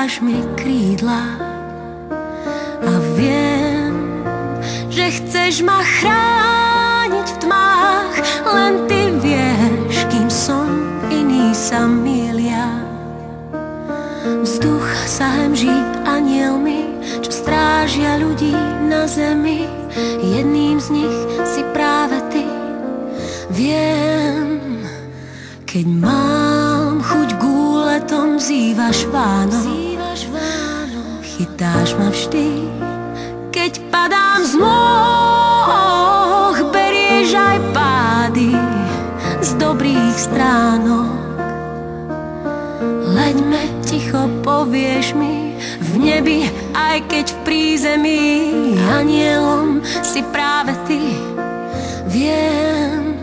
dáš mi krídla a viem, že chceš ma chrániť v tmách. Len ty vieš, kým som, iní sa mýlia. Vzduch sa hemží anielmi, čo strážia ľudí na zemi. Jedným z nich si práve ty. Viem, keď mám chuť k úletom, vzývaš Vánok. Chytáš ma vždy, keď padám z nôh. Berieš aj pády z dobrých stránok. Leďme ticho, povieš mi v nebi, aj keď v prízemí. Anielom si práve ty. Viem,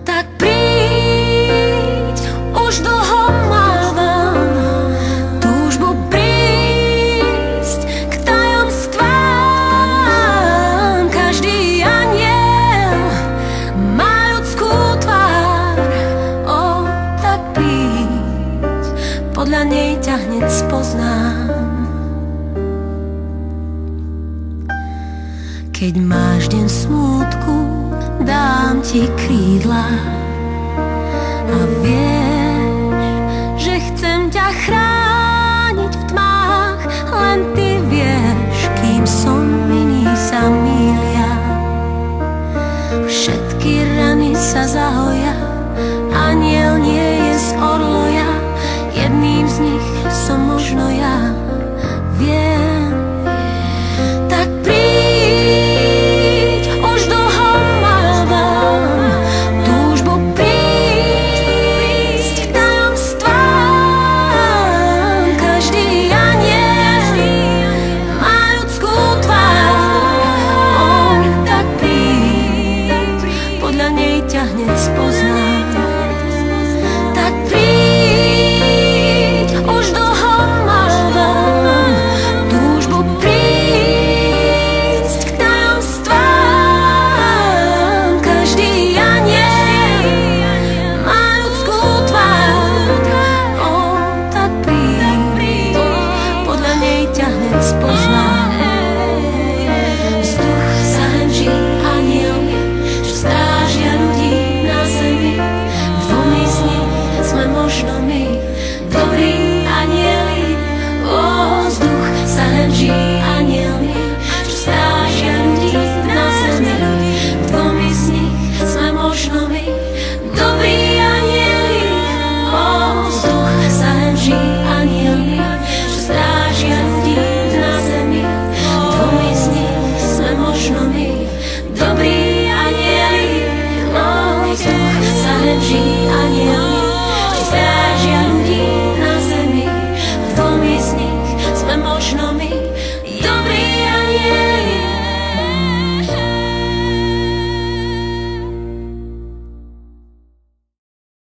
tak príď, už dlho mávam túžbu prísť k tajomstvám. Každý aniel má ľudskú tvár, tak príď, podľa nej ťa hneď spoznám. Keď máš deň smútku, dám ti krídla a viem,